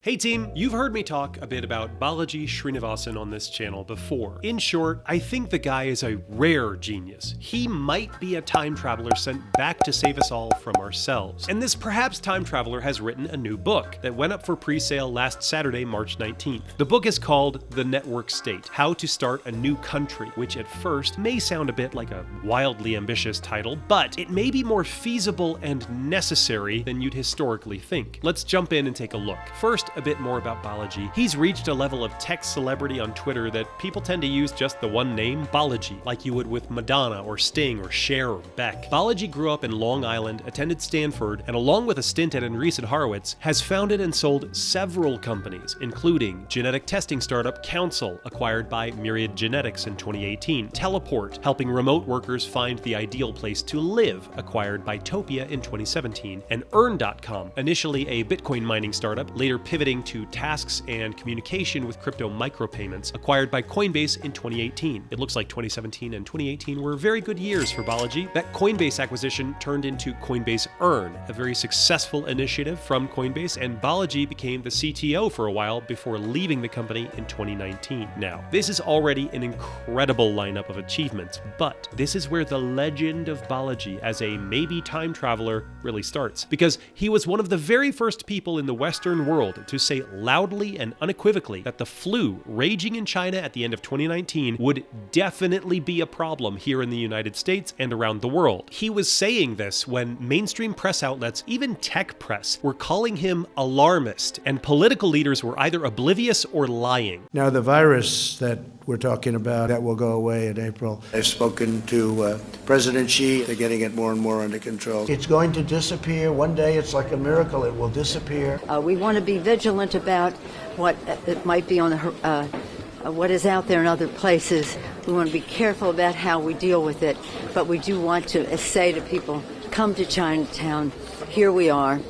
Hey team, you've heard me talk a bit about Balaji Srinivasan on this channel before. In short, I think the guy is a rare genius. He might be a time traveler sent back to save us all from ourselves. And this perhaps time traveler has written a new book that went up for pre-sale last Saturday, March 19th. The book is called The Network State: How to Start a New Country, which at first may sound a bit like a wildly ambitious title, but it may be more feasible and necessary than you'd historically think. Let's jump in and take a look. First, a bit more about Balaji. He's reached a level of tech celebrity on Twitter that people tend to use just the one name, Balaji, like you would with Madonna or Sting or Cher or Beck. Balaji grew up in Long Island, attended Stanford, and along with a stint at Andreessen Horowitz, has founded and sold several companies, including genetic testing startup Counsel, acquired by Myriad Genetics in 2018, Teleport, helping remote workers find the ideal place to live, acquired by Topia in 2017, and Earn.com, initially a Bitcoin mining startup, later pivoting to tasks and communication with crypto micropayments, acquired by Coinbase in 2018. It looks like 2017 and 2018 were very good years for Balaji. That Coinbase acquisition turned into Coinbase Earn, a very successful initiative from Coinbase, and Balaji became the CTO for a while before leaving the company in 2019. Now, this is already an incredible lineup of achievements, but this is where the legend of Balaji as a maybe time traveler really starts, because he was one of the very first people in the Western world to say loudly and unequivocally that the flu raging in China at the end of 2019 would definitely be a problem here in the United States and around the world. He was saying this when mainstream press outlets, even tech press, were calling him alarmist, and political leaders were either oblivious or lying. Now, the virus that we're talking about, that will go away in April. I've spoken to President Xi. They're getting it more and more under control. It's going to disappear. One day, it's like a miracle. It will disappear. We want to be vigilant about what it might be on what is out there in other places. We want to be careful about how we deal with it, but we do want to say to people, come to Chinatown. Here we are.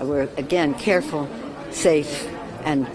We're, again, careful, safe, and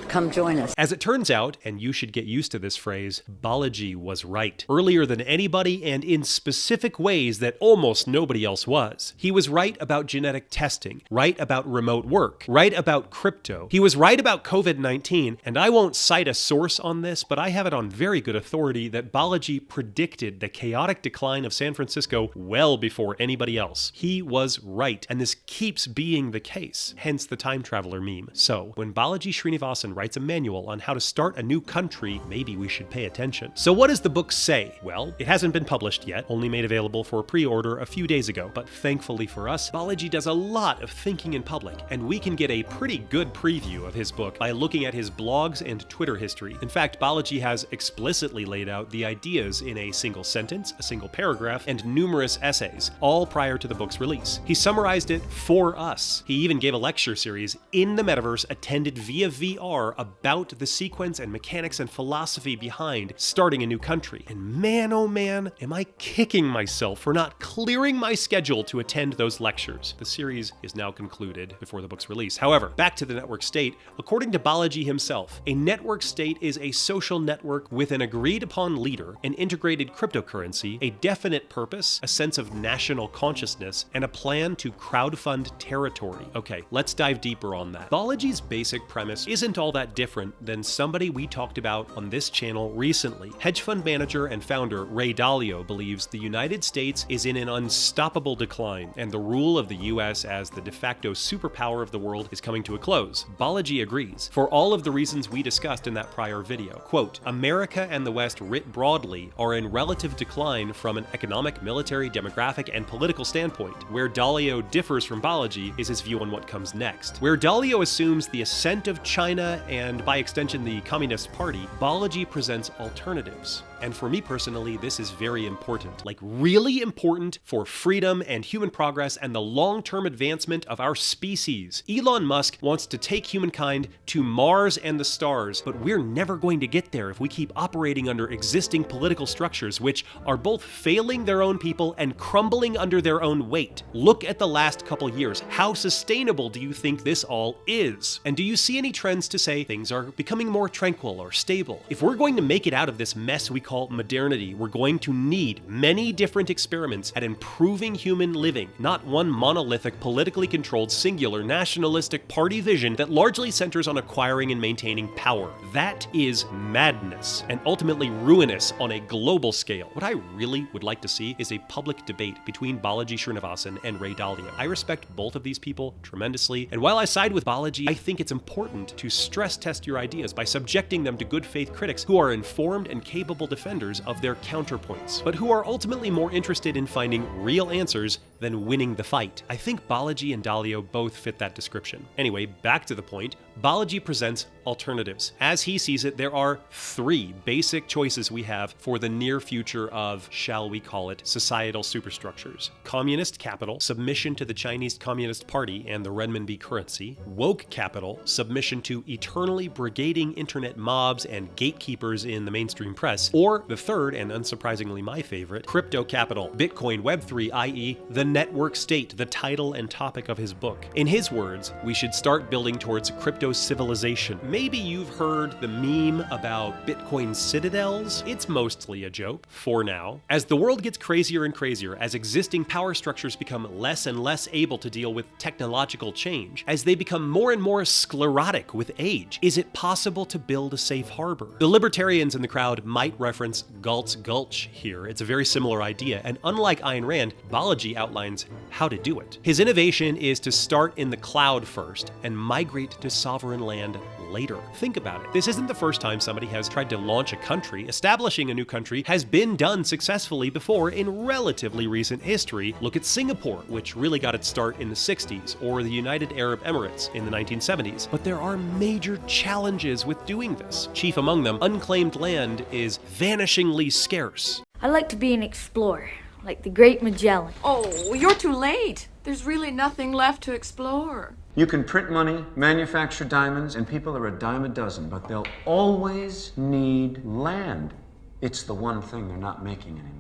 come join us. As it turns out, and you should get used to this phrase, Balaji was right. Earlier than anybody and in specific ways that almost nobody else was. He was right about genetic testing, right about remote work, right about crypto. He was right about COVID-19, and I won't cite a source on this, but I have it on very good authority that Balaji predicted the chaotic decline of San Francisco well before anybody else. He was right, and this keeps being the case, hence the time traveler meme. So, when Balaji Srinivasan writes a manual on how to start a new country, maybe we should pay attention. So what does the book say? Well, it hasn't been published yet, only made available for pre-order a few days ago, but thankfully for us, Balaji does a lot of thinking in public, and we can get a pretty good preview of his book by looking at his blogs and Twitter history. In fact, Balaji has explicitly laid out the ideas in a single sentence, a single paragraph, and numerous essays, all prior to the book's release. He summarized it for us. He even gave a lecture series in the metaverse attended via VR about the sequence and mechanics and philosophy behind starting a new country. And man, oh man, am I kicking myself for not clearing my schedule to attend those lectures. The series is now concluded before the book's release. However, back to the network state. According to Balaji himself, a network state is a social network with an agreed upon leader, an integrated cryptocurrency, a definite purpose, a sense of national consciousness, and a plan to crowdfund territory. Okay, let's dive deeper on that. Balaji's basic premise isn't all that different than somebody we talked about on this channel recently. Hedge fund manager and founder Ray Dalio believes the United States is in an unstoppable decline, and the rule of the US as the de facto superpower of the world is coming to a close. Balaji agrees, for all of the reasons we discussed in that prior video. Quote, America and the West writ broadly are in relative decline from an economic, military, demographic, and political standpoint. Where Dalio differs from Balaji is his view on what comes next. Where Dalio assumes the ascent of China and by extension the Communist Party, Balaji presents alternatives. And for me personally, this is very important, like really important for freedom and human progress and the long-term advancement of our species. Elon Musk wants to take humankind to Mars and the stars, but we're never going to get there if we keep operating under existing political structures, which are both failing their own people and crumbling under their own weight. Look at the last couple years. How sustainable do you think this all is? And do you see any trends to say say things are becoming more tranquil or stable. If we're going to make it out of this mess we call modernity, we're going to need many different experiments at improving human living, not one monolithic, politically controlled, singular, nationalistic party vision that largely centers on acquiring and maintaining power. That is madness, and ultimately ruinous on a global scale. What I really would like to see is a public debate between Balaji Srinivasan and Ray Dalio. I respect both of these people tremendously, and while I side with Balaji, I think it's important to stress test your ideas by subjecting them to good faith critics who are informed and capable defenders of their counterpoints, but who are ultimately more interested in finding real answers than winning the fight. I think Balaji and Dalio both fit that description. Anyway, back to the point, Balaji presents alternatives. As he sees it, there are three basic choices we have for the near future of, shall we call it, societal superstructures. Communist capital, submission to the Chinese Communist Party and the renminbi currency. Woke capital, submission to eternally brigading internet mobs and gatekeepers in the mainstream press. Or the third, and unsurprisingly my favorite, crypto capital, Bitcoin, Web3, i.e. the network state, the title and topic of his book. In his words, we should start building towards crypto civilization. Maybe you've heard the meme about Bitcoin citadels. It's mostly a joke, for now. As the world gets crazier and crazier, as existing power structures become less and less able to deal with technological change, as they become more and more sclerotic with age, is it possible to build a safe harbor? The libertarians in the crowd might reference Galt's Gulch here. It's a very similar idea, and unlike Ayn Rand, Balaji outlines how to do it. His innovation is to start in the cloud first and migrate to sovereign land later. Think about it. This isn't the first time somebody has tried to launch a country. Establishing a new country has been done successfully before in relatively recent history. Look at Singapore, which really got its start in the 60s, or the United Arab Emirates in the 1970s. But there are major challenges with doing this. Chief among them, unclaimed land is vanishingly scarce. I like to be an explorer, like the Great Magellan. Oh, you're too late. There's really nothing left to explore. You can print money, manufacture diamonds, and people are a dime a dozen, but they'll always need land. It's the one thing they're not making anymore.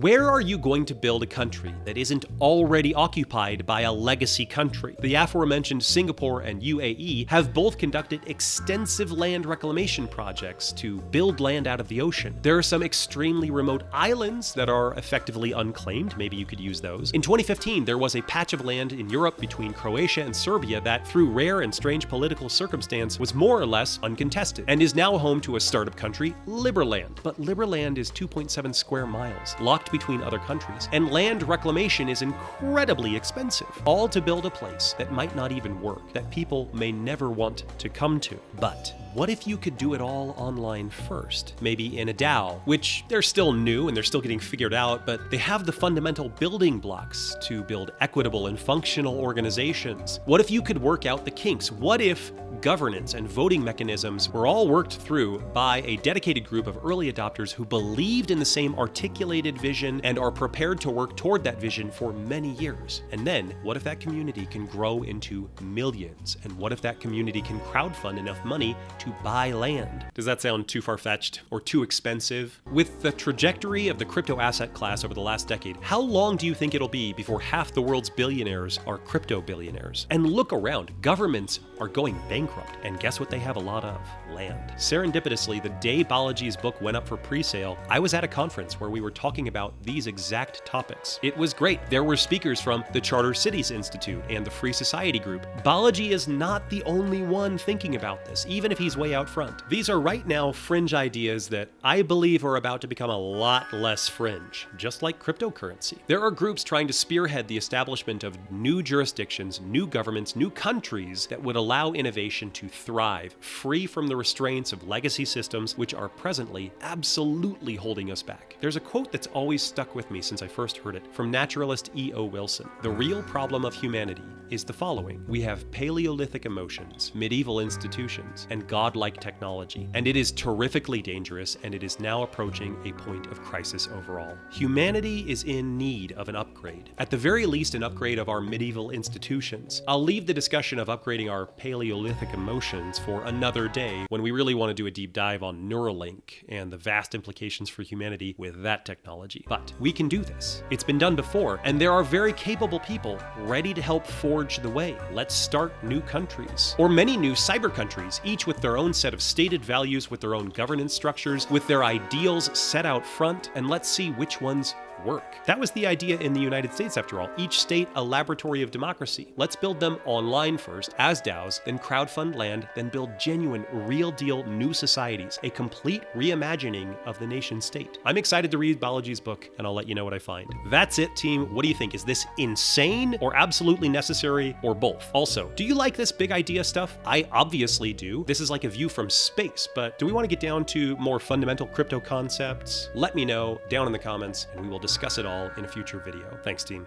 Where are you going to build a country that isn't already occupied by a legacy country? The aforementioned Singapore and UAE have both conducted extensive land reclamation projects to build land out of the ocean. There are some extremely remote islands that are effectively unclaimed. Maybe you could use those. In 2015, there was a patch of land in Europe between Croatia and Serbia that, through rare and strange political circumstance, was more or less uncontested, and is now home to a startup country, Liberland. But Liberland is 2.7 square miles, locked between other countries, and land reclamation is incredibly expensive, all to build a place that might not even work, that people may never want to come to. But what if you could do it all online first? Maybe in a DAO, which they're still new and they're still getting figured out, but they have the fundamental building blocks to build equitable and functional organizations. What if you could work out the kinks? What if governance and voting mechanisms were all worked through by a dedicated group of early adopters who believed in the same articulated vision and are prepared to work toward that vision for many years? And then, what if that community can grow into millions? And what if that community can crowdfund enough money to buy land? Does that sound too far-fetched or too expensive? With the trajectory of the crypto asset class over the last decade, how long do you think it'll be before half the world's billionaires are crypto billionaires? And look around, governments are going bankrupt. And guess what they have a lot of? Land. Serendipitously, the day Balaji's book went up for pre-sale, I was at a conference where we were talking about these exact topics. It was great. There were speakers from the Charter Cities Institute and the Free Society Group. Balaji is not the only one thinking about this, even if he's way out front. These are right now fringe ideas that I believe are about to become a lot less fringe, just like cryptocurrency. There are groups trying to spearhead the establishment of new jurisdictions, new governments, new countries that would allow innovation to thrive, free from the restraints of legacy systems which are presently absolutely holding us back. There's a quote that's always stuck with me since I first heard it, from naturalist E.O. Wilson. The real problem of humanity is the following: we have Paleolithic emotions, medieval institutions, and God godlike technology, and it is terrifically dangerous, and it is now approaching a point of crisis overall. Humanity is in need of an upgrade. At the very least, an upgrade of our medieval institutions. I'll leave the discussion of upgrading our Paleolithic emotions for another day, when we really want to do a deep dive on Neuralink and the vast implications for humanity with that technology. But we can do this. It's been done before, and there are very capable people ready to help forge the way. Let's start new countries, or many new cyber countries, each with their own set of stated values, with their own governance structures, with their ideals set out front, and let's see which ones work. That was the idea in the United States, after all. Each state a laboratory of democracy. Let's build them online first, as DAOs, then crowdfund land, then build genuine, real-deal new societies, a complete reimagining of the nation state. I'm excited to read Balaji's book, and I'll let you know what I find. That's it, team. What do you think? Is this insane, or absolutely necessary, or both? Also, do you like this big idea stuff? I obviously do. This is like a view from space, but do we want to get down to more fundamental crypto concepts? Let me know down in the comments, and we will discuss it all in a future video. Thanks, team.